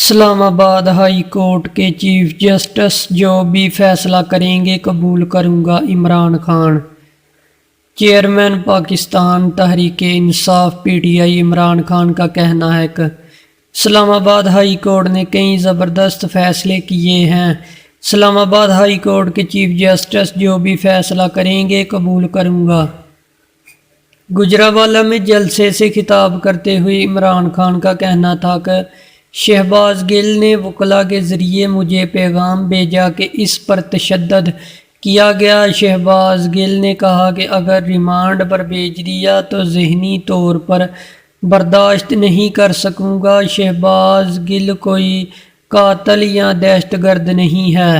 اسلام آباد high court کے chief justice جو بھی فیصلہ کریں گے قبول کروں گا Imran Khan. Chairman Pakistan Tehreek Insaf P T I Imran Khan کا کہنا ہے کہ اسلام آباد ہائی کورٹ نے کئی زبردست فیصلے کیے ہیں۔ اسلام آباد ہائی کورٹ کے چیف جسٹس جو بھی فیصلہ کریں گے قبول کروں گا۔ گجرانوالہ میں جلسے سے خطاب کرتے ہوئے عمران خان کا کہنا تھا کہ شہباز گل نے وکلاء کے ذریعے مجھے پیغام بھیجا کہ اس پر تشدد کیا گیا۔ شہباز گل نے کہا کہ اگر ریمانڈ پر بھیج دیا تو ذہنی طور پر برداشت نہیں کر سکوں گا۔ شہباز گل کوئی قاتل یا دہشت گرد نہیں ہے،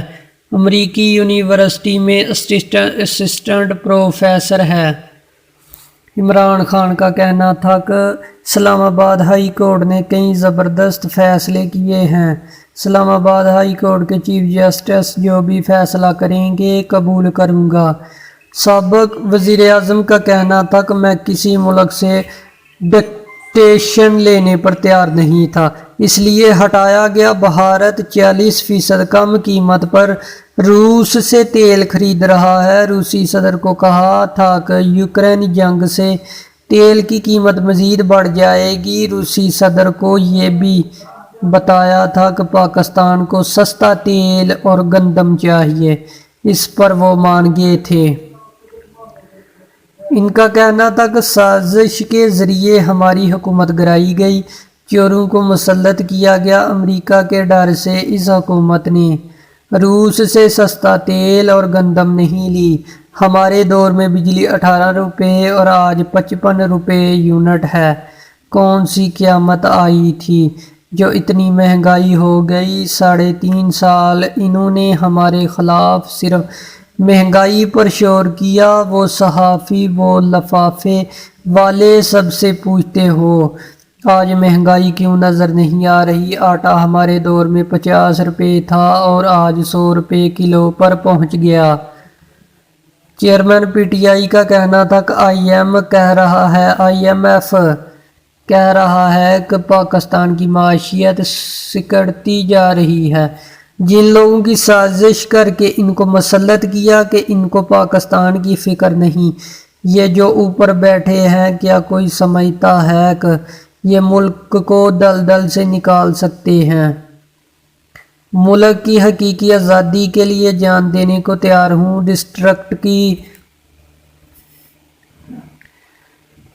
امریکی یونیورسٹی میں اسسٹنٹ پروفیسر ہے۔ عمران خان کا کہنا تھا کہ اسلام آباد ہائی کورٹ نے کئی زبردست فیصلے کیے ہیں۔ اسلام آباد ہائی کورٹ کے چیف جسٹس جو بھی فیصلہ کریں گے قبول کروں گا۔ سابق وزیر اعظم کا کہنا تھا کہ میں کسی ملک سے ڈکٹیشن لینے پر تیار نہیں تھا، اس لیے ہٹایا گیا۔ بھارت 40% کم قیمت پر روس سے تیل خرید رہا ہے۔ روسی صدر کو کہا تھا کہ یوکرین جنگ سے تیل کی قیمت مزید بڑھ جائے گی۔ روسی صدر کو یہ بھی بتایا تھا کہ پاکستان کو سستا تیل اور گندم چاہیے، اس پر وہ مان گئے تھے۔ ان کا کہنا تھا کہ سازش کے ذریعے ہماری حکومت گرائی گئی، چوروں کو مسلط کیا گیا۔ امریکہ کے ڈر سے اس حکومت نے روس سے سستا تیل اور گندم نہیں لی۔ ہمارے دور میں بجلی 18 روپے اور آج 55 روپے یونٹ ہے۔ کون سی قیامت آئی تھی جو اتنی مہنگائی ہو گئی؟ 3.5 سال انہوں نے ہمارے خلاف صرف مہنگائی پر شور کیا۔ وہ صحافی، وہ لفافے والے سب سے پوچھتے ہو آج مہنگائی کیوں نظر نہیں آ رہی؟ آٹا ہمارے دور میں 50 روپے تھا اور آج 100 روپے کلو پر پہنچ گیا۔ چیئرمین پی ٹی آئی کا کہنا تھا کہ آئی ایم ایف کہہ رہا ہے کہ پاکستان کی معیشت سکڑتی جا رہی ہے۔ جن لوگوں کی سازش کر کے ان کو مسلط کیا کہ ان کو پاکستان کی فکر نہیں، یہ جو اوپر بیٹھے ہیں، کیا کوئی سمجھتا ہے کہ یہ ملک کو دلدل سے نکال سکتے ہیں؟ ملک کی حقیقی آزادی کے لیے جان دینے کو تیار ہوں۔ ڈسٹرکٹ کی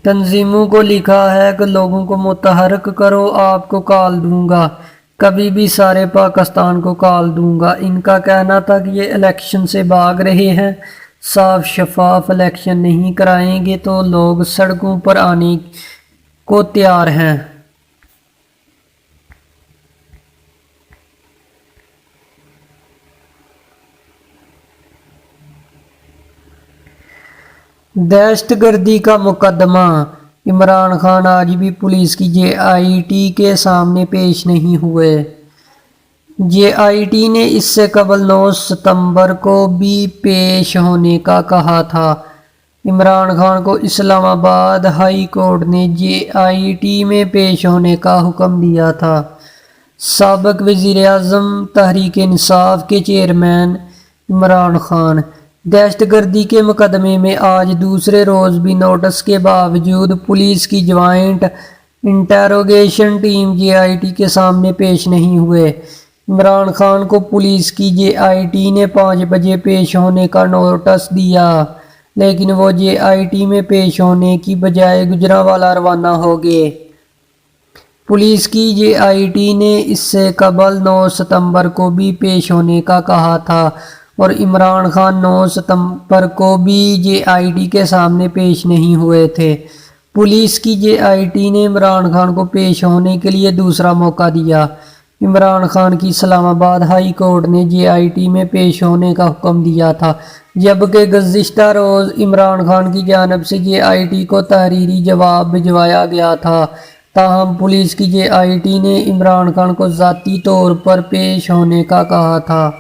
تنظیموں کو لکھا ہے کہ لوگوں کو متحرک کرو، آپ کو کال دوں گا، کبھی بھی سارے پاکستان کو کال دوں گا۔ ان کا کہنا تھا کہ یہ الیکشن سے بھاگ رہے ہیں، صاف شفاف الیکشن نہیں کرائیں گے تو لوگ سڑکوں پر آنے کو تیار ہیں۔ دہشت گردی کا مقدمہ، عمران خان آج بھی پولیس کی جے آئی ٹی کے سامنے پیش نہیں ہوئے۔ جے آئی ٹی نے اس سے قبل 9 ستمبر کو بھی پیش ہونے کا کہا تھا۔ عمران خان کو اسلام آباد ہائی کورٹ نے جے آئی ٹی میں پیش ہونے کا حکم دیا تھا۔ سابق وزیر اعظم تحریک انصاف کے چیئرمین عمران خان دہشت گردی کے مقدمے میں آج دوسرے روز بھی نوٹس کے باوجود پولیس کی joint interrogation team J I T کے سامنے پیش نہیں ہوئے۔ عمران خان کو پولیس کی جے آئی ٹی نے 5 بجے پیش ہونے کا نوٹس دیا، لیکن وہ جے آئی ٹی میں پیش ہونے کی بجائے گجرانوالہ روانہ ہو گئے۔ پولیس کی جے آئی ٹی نے اس سے قبل 9 ستمبر کو بھی پیش ہونے کا کہا تھا اور عمران خان 9 ستمبر کو بھی جے آئی ٹی کے سامنے پیش نہیں ہوئے تھے۔ پولیس کی جے آئی ٹی نے عمران خان کو پیش ہونے کے لیے دوسرا موقع دیا۔ عمران خان کی اسلام آباد ہائی کورٹ نے جے آئی ٹی میں پیش ہونے کا حکم دیا تھا، جبکہ گزشتہ روز عمران خان کی جانب سے جے آئی ٹی کو تحریری جواب بھجوایا گیا تھا۔ تاہم پولیس کی جے آئی ٹی نے عمران خان کو ذاتی طور پر پیش ہونے کا کہا تھا۔